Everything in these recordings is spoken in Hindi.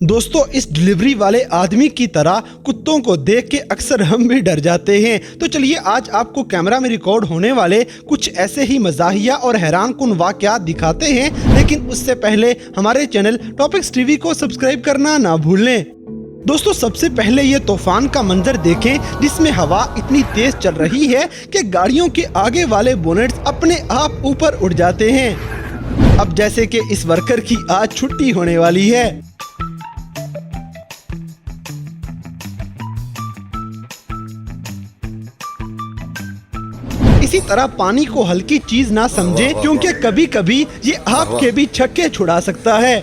दोस्तों, इस डिलीवरी वाले आदमी की तरह कुत्तों को देख के अक्सर हम भी डर जाते हैं। तो चलिए आज आपको कैमरा में रिकॉर्ड होने वाले कुछ ऐसे ही मज़ाहिया और हैरानकुन वाक़यात दिखाते हैं, लेकिन उससे पहले हमारे चैनल टॉपिक्स टीवी को सब्सक्राइब करना ना भूलें। दोस्तों, सबसे पहले ये तूफान का मंजर देखें जिसमें हवा इतनी तेज चल रही है कि गाड़ियों के आगे वाले बोनेट्स अपने आप ऊपर उड़ जाते हैं। अब जैसे कि इस वर्कर की आज छुट्टी होने वाली है। इसी तरह पानी को हल्की चीज ना समझें, क्योंकि कभी कभी ये आपके भी छक्के छुड़ा सकता है।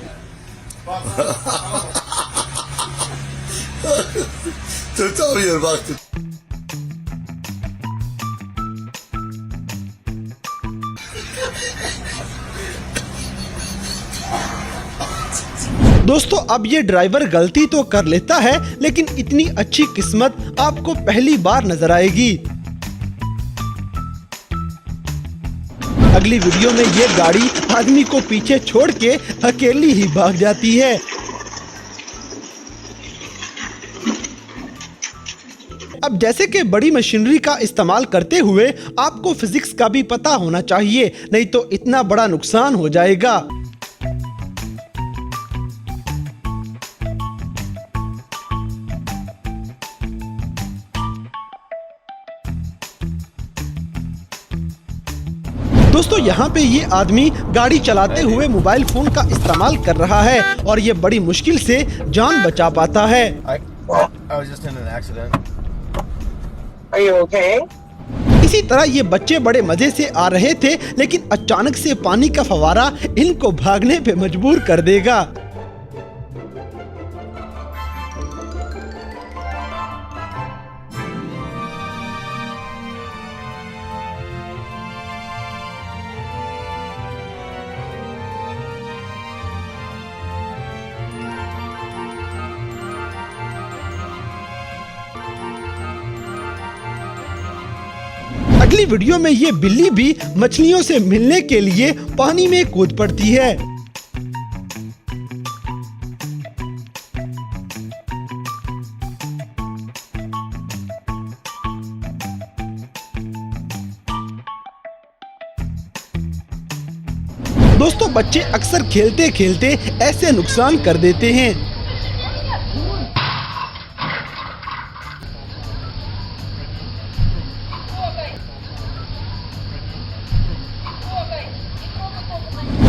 दोस्तों, अब ये ड्राइवर गलती तो कर लेता है, लेकिन इतनी अच्छी किस्मत आपको पहली बार नजर आएगी। अगली वीडियो में ये गाड़ी आदमी को पीछे छोड़ के अकेली ही भाग जाती है। अब जैसे कि बड़ी मशीनरी का इस्तेमाल करते हुए आपको फिजिक्स का भी पता होना चाहिए, नहीं तो इतना बड़ा नुकसान हो जाएगा। दोस्तों, यहाँ पे ये आदमी गाड़ी चलाते हुए मोबाइल फोन का इस्तेमाल कर रहा है और ये बड़ी मुश्किल से जान बचा पाता है। इसी तरह ये बच्चे बड़े मजे से आ रहे थे, लेकिन अचानक से पानी का फव्वारा इनको भागने पे मजबूर कर देगा। अगली वीडियो में ये बिल्ली भी मछलियों से मिलने के लिए पानी में कूद पड़ती है। दोस्तों, बच्चे अक्सर खेलते खेलते ऐसे नुकसान कर देते हैं।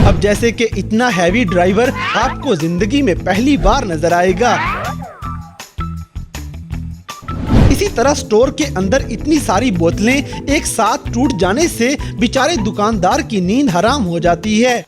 अब जैसे कि इतना हैवी ड्राइवर आपको जिंदगी में पहली बार नजर आएगा। इसी तरह स्टोर के अंदर इतनी सारी बोतलें एक साथ टूट जाने से बेचारे दुकानदार की नींद हराम हो जाती है।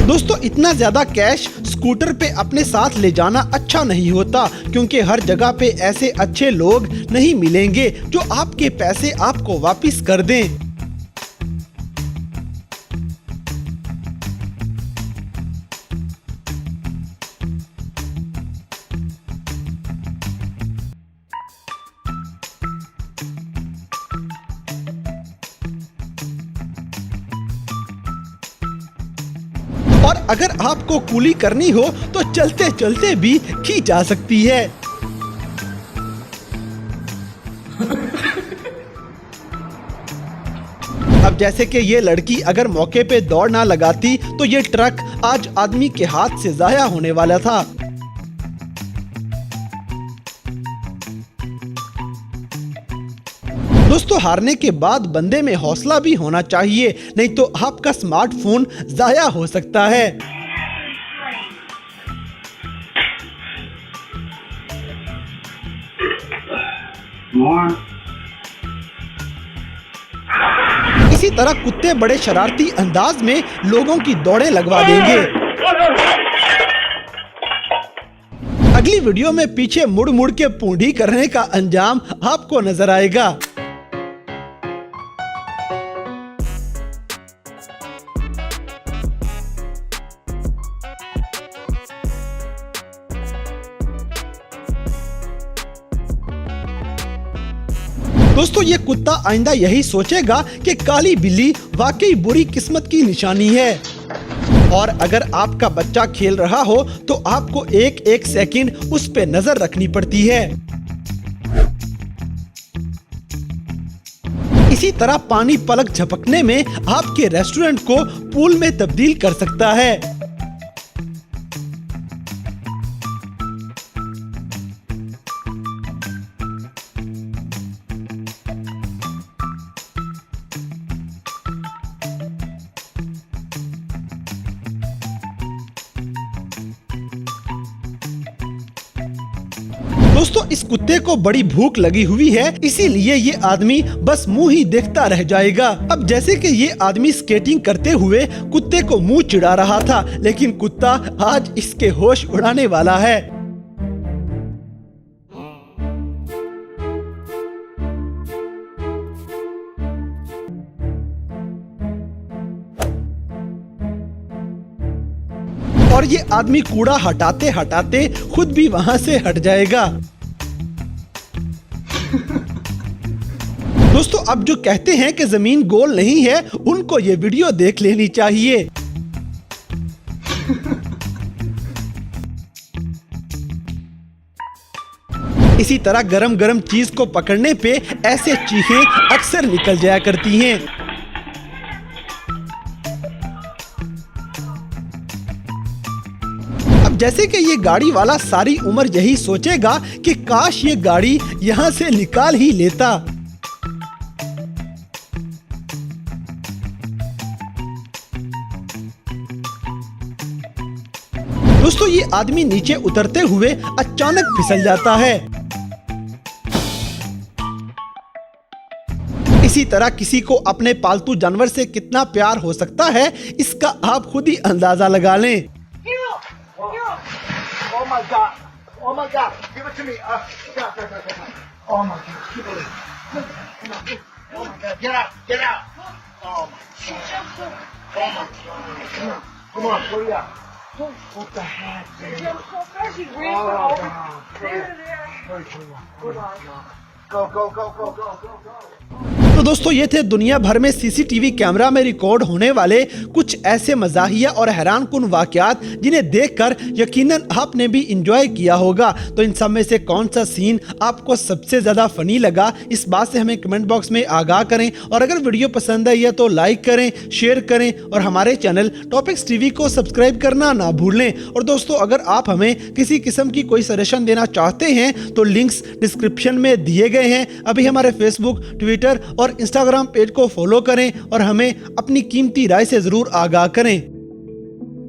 दोस्तों, इतना ज्यादा कैश स्कूटर पे अपने साथ ले जाना अच्छा नहीं होता, क्योंकि हर जगह पे ऐसे अच्छे लोग नहीं मिलेंगे जो आपके पैसे आपको वापस कर दें। और अगर आपको कूली करनी हो तो चलते चलते भी की जा सकती है। अब जैसे कि ये लड़की अगर मौके पे दौड़ ना लगाती तो ये ट्रक आज आदमी के हाथ से जाया होने वाला था। दोस्तों, हारने के बाद बंदे में हौसला भी होना चाहिए, नहीं तो आपका स्मार्टफोन जाया हो सकता है। इसी तरह कुत्ते बड़े शरारती अंदाज में लोगों की दौड़ें लगवा देंगे। अगली वीडियो में पीछे मुड़ मुड़ के पूंडी करने का अंजाम आपको नजर आएगा। दोस्तों ये कुत्ता आइंदा यही सोचेगा कि काली बिल्ली वाकई बुरी किस्मत की निशानी है। और अगर आपका बच्चा खेल रहा हो तो आपको एक एक सेकंड उस पे नजर रखनी पड़ती है। इसी तरह पानी पलक झपकने में आपके रेस्टोरेंट को पूल में तब्दील कर सकता है। दोस्तों इस कुत्ते को बड़ी भूख लगी हुई है, इसीलिए ये आदमी बस मुंह ही देखता रह जाएगा। अब जैसे कि ये आदमी स्केटिंग करते हुए कुत्ते को मुंह चिढ़ा रहा था, लेकिन कुत्ता आज इसके होश उड़ाने वाला है। और ये आदमी कूड़ा हटाते हटाते खुद भी वहां से हट जाएगा। दोस्तों अब जो कहते हैं कि जमीन गोल नहीं है, उनको ये वीडियो देख लेनी चाहिए। इसी तरह गरम गरम चीज को पकड़ने पे ऐसे चीखें अक्सर निकल जाया करती हैं। जैसे कि ये गाड़ी वाला सारी उम्र यही सोचेगा कि काश ये गाड़ी यहाँ से निकाल ही लेता। दोस्तों ये आदमी नीचे उतरते हुए अचानक फिसल जाता है। इसी तरह किसी को अपने पालतू जानवर से कितना प्यार हो सकता है, इसका आप खुद ही अंदाजा लगा लें। Oh my god! Oh my god! Give it to me! Oh my god! Keep it. Come on. Oh my god! Get out! Get out! Oh my god! Oh my god! Come on! Hurry up! What the heck, man? I'm so fast. He's reaching over. There. Good on. Go, go, go, go, go, go, go. तो दोस्तों ये थे दुनिया भर में सीसीटीवी कैमरा में रिकॉर्ड होने वाले कुछ ऐसे मज़ाहिया और हैरानकुन वाक़यात जिन्हें देखकर यकीनन आपने भी इंजॉय किया होगा। तो इन सब में से कौन सा सीन आपको सबसे ज़्यादा फ़नी लगा, इस बात से हमें कमेंट बॉक्स में आगाह करें। और अगर वीडियो पसंद आई है तो लाइक करें, शेयर करें और हमारे चैनल टॉपिक्स टीवी को सब्सक्राइब करना ना भूलें। और दोस्तों अगर आप हमें किसी किस्म की कोई सजेशन देना चाहते हैं तो लिंक्स डिस्क्रिप्शन में दिए गए हैं। अभी हमारे फेसबुक, ट्विटर और इंस्टाग्राम पेज को फॉलो करें और हमें अपनी कीमती राय से ज़रूर आगाह करें।